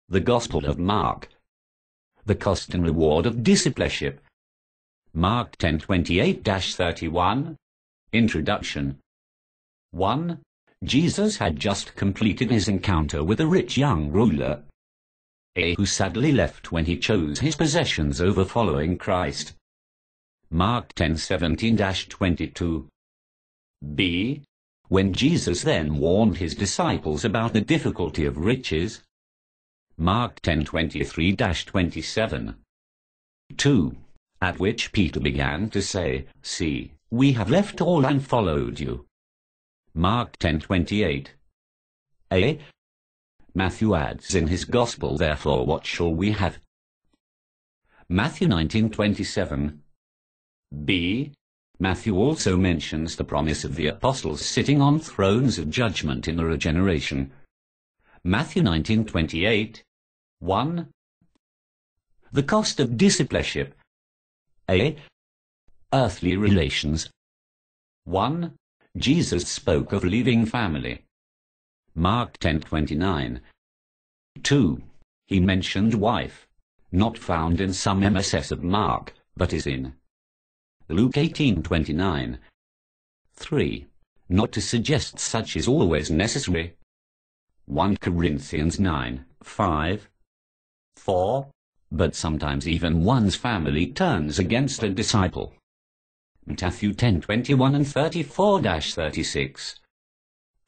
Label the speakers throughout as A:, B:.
A: The Gospel of Mark. The cost and reward of discipleship. Mark 10:28-31. Introduction. 1. Jesus had just completed his encounter with a rich young ruler, who sadly left when he chose his possessions over following Christ. Mark 10:17-22. B. When Jesus then warned his disciples about the difficulty of riches. Mark 10:23-27. 2. At which Peter began to say, "See, we have left all and followed you." Mark 10:28. A. Matthew adds in his Gospel, "Therefore what shall we have?" Matthew 19:27. B. Matthew also mentions the promise of the apostles sitting on thrones of judgment in the regeneration. Matthew 19:28. 1. The cost of discipleship. A. Earthly relations. 1. Jesus spoke of leaving family. Mark 10:29. 2. He mentioned wife, not found in some MSS of Mark, but is in Luke 18:29. 3. Not to suggest such is always necessary. 1 Corinthians 9:5. 4. But sometimes even one's family turns against a disciple. Matthew 10:21 and 34-36.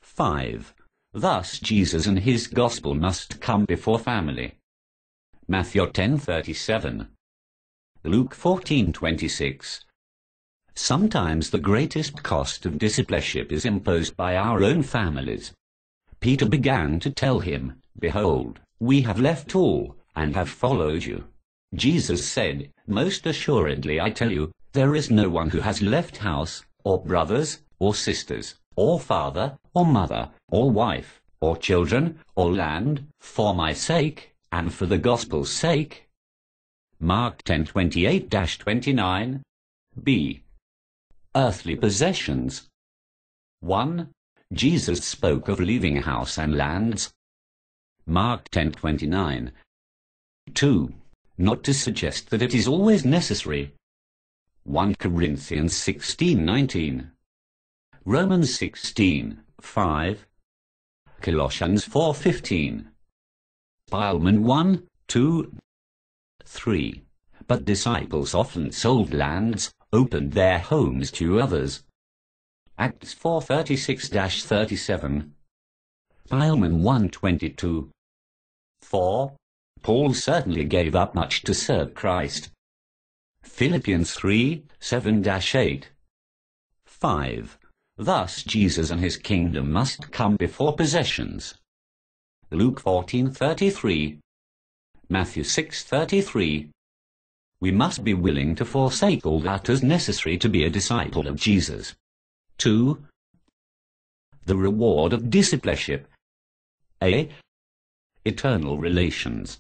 A: 5. Thus Jesus and his gospel must come before family. Matthew 10:37. Luke 14:26. Sometimes the greatest cost of discipleship is imposed by our own families. Peter began to tell him, "Behold, we have left all, and have followed you." Jesus said, "Most assuredly I tell you, there is no one who has left house, or brothers, or sisters, or father, or mother, or wife, or children, or land, for my sake, and for the gospel's sake." Mark 10:28-29. B. Earthly possessions. 1. Jesus spoke of leaving house and lands. Mark 10:29. 2. Not to suggest that it is always necessary. 1 Corinthians 16:19. Romans 16:5. Colossians 4:15. Pileman 1:2. 3. But disciples often sold lands, opened their homes to others. Acts 4:36-37. Pileman 1:22. 4. Paul certainly gave up much to serve Christ. Philippians 3:7-8. 5. Thus Jesus and his kingdom must come before possessions. Luke 14:33. Matthew 6:33. We must be willing to forsake all that is necessary to be a disciple of Jesus. 2. The reward of discipleship. A. Eternal relations.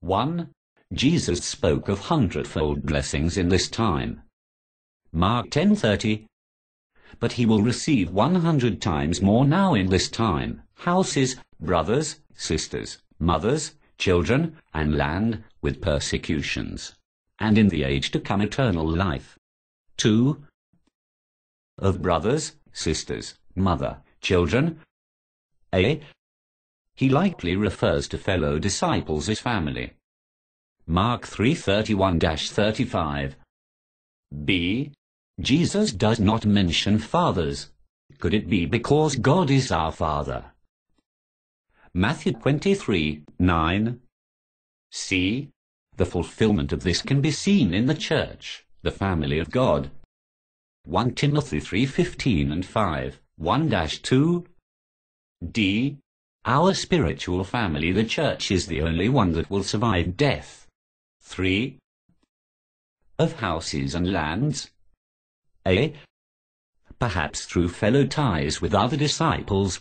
A: 1. Jesus spoke of hundredfold blessings in this time. Mark 10:30. But he will receive 100 times more now in this time, houses, brothers, sisters, mothers, children, and land, with persecutions, and in the age to come eternal life. 2. Of brothers, sisters, mother, children. A. He likely refers to fellow disciples as family. Mark 3:31-35. B. Jesus does not mention fathers. Could it be because God is our Father? Matthew 23:9. C. The fulfillment of this can be seen in the church, the family of God. 1 Timothy 3:15 and 5. 1-2. D. Our spiritual family, the church, is the only one that will survive death. 3. Of houses and lands. A. Perhaps through fellow ties with other disciples.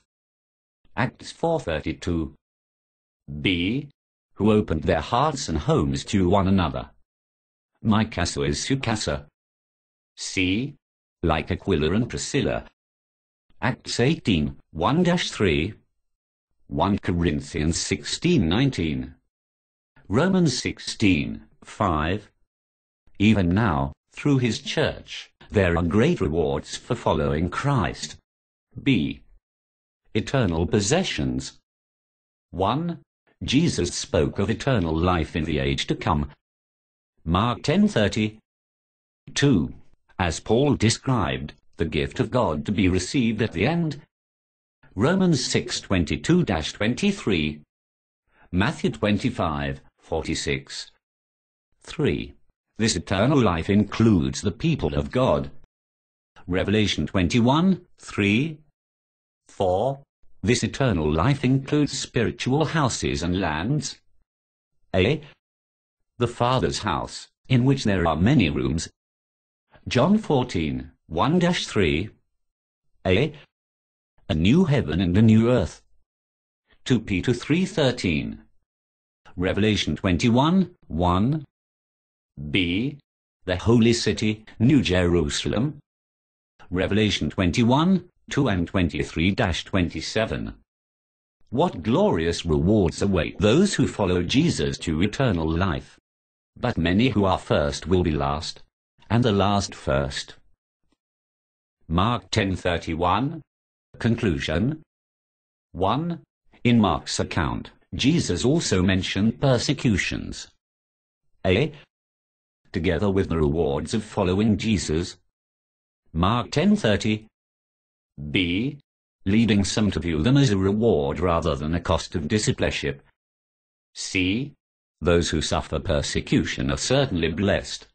A: Acts 4:32. B. Who opened their hearts and homes to one another. Micah is Sukasa. C. Like Aquila and Priscilla. Acts 18:1-3. 1 Corinthians 16:19. Romans 16:5. Even now, through his church, there are great rewards for following Christ. B. Eternal possessions. 1. Jesus spoke of eternal life in the age to come. Mark 10:30. 2. As Paul described the gift of God to be received at the end. Romans 6:22-23. Matthew 25:46. 3. This eternal life includes the people of God. Revelation 21:3. 4. This eternal life includes spiritual houses and lands. A. The Father's house, in which there are many rooms. John 14:1-3. A. A new heaven and a new earth. 2 Peter 3:13. Revelation 21:1. B. The holy city, New Jerusalem. Revelation 21:2-23-27. What glorious rewards await those who follow Jesus to eternal life. But many who are first will be last, and the last first. Mark 10:31. Conclusion. 1. In Mark's account, Jesus also mentioned persecutions. A. Together with the rewards of following Jesus. Mark 10:30. B. Leading some to view them as a reward rather than a cost of discipleship. C. Those who suffer persecution are certainly blessed.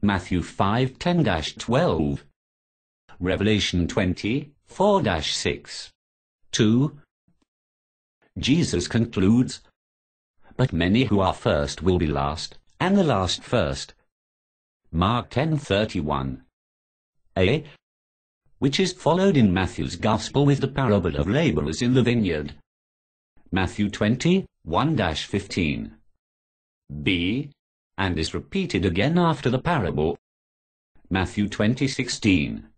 A: Matthew 5:10-12. Revelation 20:4-6. 2. Jesus concludes, but many who are first will be last, and the last first. Mark 10:31. A. Which is followed in Matthew's Gospel with the parable of laborers in the vineyard. Matthew 20:1-15. B. And is repeated again after the parable. Matthew 20:16.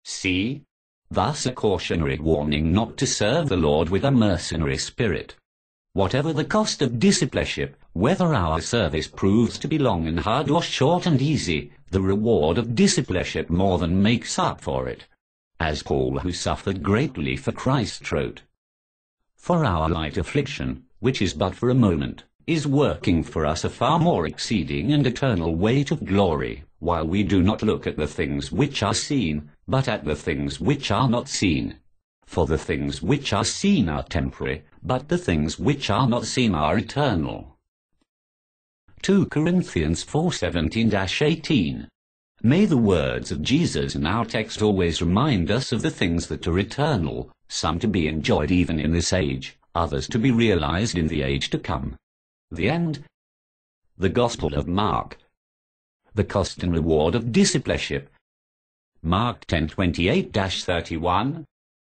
A: C. Thus a cautionary warning not to serve the Lord with a mercenary spirit. Whatever the cost of discipleship, whether our service proves to be long and hard or short and easy, the reward of discipleship more than makes up for it. As Paul, who suffered greatly for Christ, wrote, For our light affliction, which is but for a moment, is working for us a far more exceeding and eternal weight of glory, while we do not look at the things which are seen, but at the things which are not seen. For the things which are seen are temporary, but the things which are not seen are eternal. 2 Corinthians 4:17-18. May the words of Jesus in our text always remind us of the things that are eternal, some to be enjoyed even in this age, others to be realized in the age to come. The end. The Gospel of Mark. The cost and reward of discipleship. Mark 10:28-31.